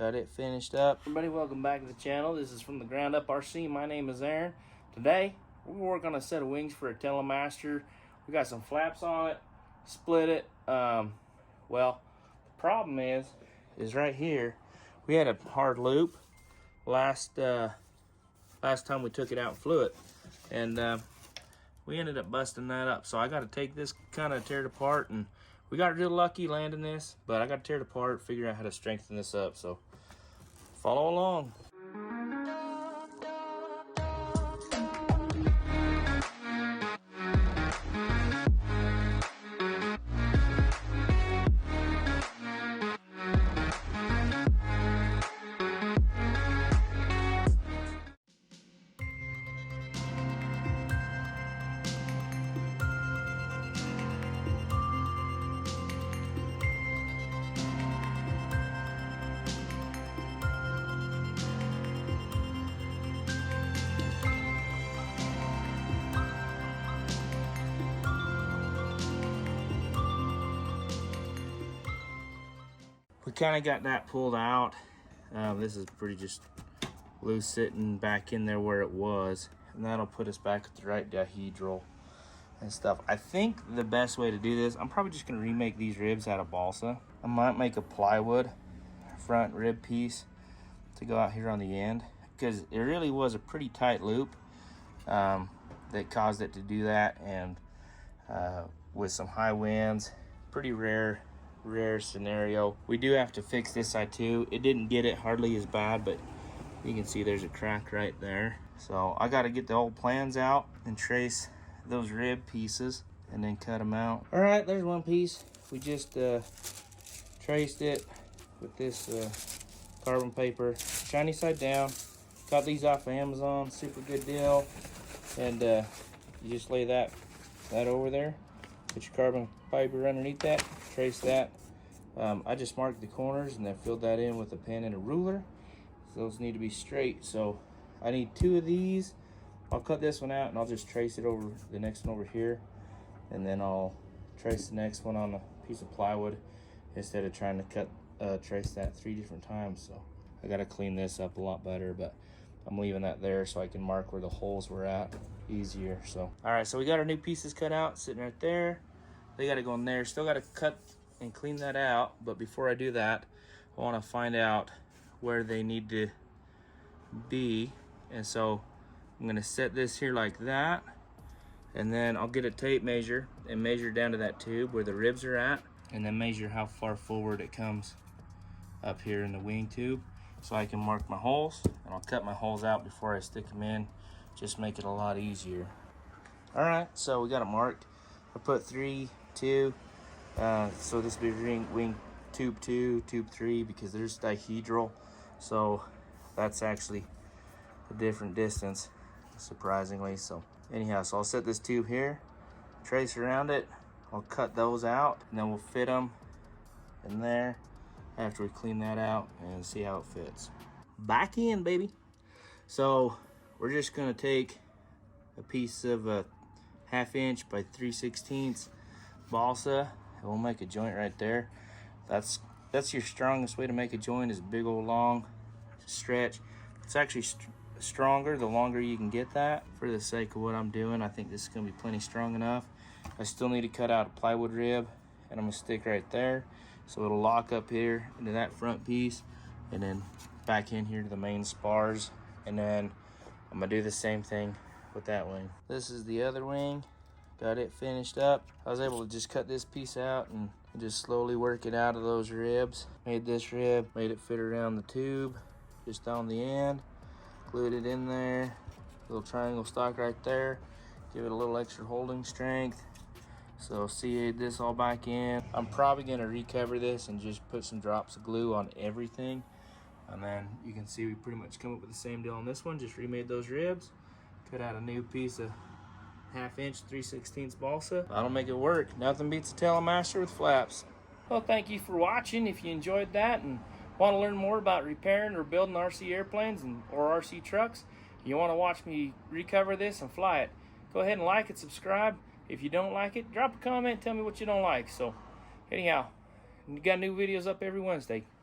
Got it finished up. Everybody, welcome back to the channel. This is from the Ground Up RC. My name is Aaron. Today, we're going to work on a set of wings for a Telemaster. We got some flaps on it, split it. Well, the problem is right here, we had a hard loop last time we took it out and flew it. And we ended up busting that up. So I got to take this, kind of tear it apart, and we got real lucky landing this, but I got to tear it apart, figure out how to strengthen this up. So follow along. We kind of got that pulled out. This is pretty just loose sitting back in there where it was, and that'll put us back at the right dihedral and stuff. I think the best way to do this, I'm probably just going to remake these ribs out of balsa. I might make a plywood front rib piece to go out here on the end, because it really was a pretty tight loop that caused it to do that. And with some high winds, pretty rare scenario. We do have to fix this side too. It didn't get it hardly as bad, but you can see there's a crack right there. So I got to get the old plans out and trace those rib pieces and then cut them out. All right, there's one piece. We just traced it with this carbon paper, shiny side down. Got these off of Amazon, super good deal. And you just lay that over there, put your carbon fiber underneath that, trace that. I just marked the corners and then filled that in with a pen and a ruler. So those need to be straight. So I need 2 of these. I'll cut this one out and I'll just trace it over the next one over here, and then I'll trace the next one on a piece of plywood instead of trying to trace that 3 different times. So I got to clean this up a lot better, but I'm leaving that there so I can mark where the holes were at easier. So all right, so we got our new pieces cut out sitting right there. They got to go in there. Still got to cut and clean that out, but before I do that, I want to find out where they need to be. And so I'm going to set this here like that, and then I'll get a tape measure and measure down to that tube where the ribs are at, and then measure how far forward it comes up here in the wing tube, so I can mark my holes. And I'll cut my holes out before I stick them in, just make it a lot easier. All right, so we got it marked. I put 3, 2, so this will be wing tube 2, tube 3, because there's dihedral, so that's actually a different distance, surprisingly. So anyhow, so I'll set this tube here, trace around it, I'll cut those out, and then we'll fit them in there after we clean that out and see how it fits. Back in, baby. So we're just gonna take a piece of a 1/2 inch by 3/16 balsa, and we'll make a joint right there. That's your strongest way to make a joint, is a big old long stretch. It's actually stronger the longer you can get that. For the sake of what I'm doing, I think this is gonna be plenty strong enough. I still need to cut out a plywood rib, and I'm gonna stick right there so it'll lock up here into that front piece, and then back in here to the main spars. And then I'm gonna do the same thing with that wing. This is the other wing. Got it finished up. I was able to just cut this piece out and just slowly work it out of those ribs. Made this rib, made it fit around the tube just on the end, glued it in there, little triangle stock right there, give it a little extra holding strength. So CA'd this all back in. I'm probably gonna recover this and just put some drops of glue on everything, and then you can see we pretty much come up with the same deal on this one. Just remade those ribs, cut out a new piece of 1/2 inch 3/16 balsa. That'll make it work. Nothing beats a Telemaster with flaps. Well, thank you for watching. If you enjoyed that and want to learn more about repairing or building RC airplanes or RC trucks, you want to watch me recover this and fly it, go ahead and like it, subscribe. If you don't like it, drop a comment, tell me what you don't like. So anyhow, we got new videos up every Wednesday.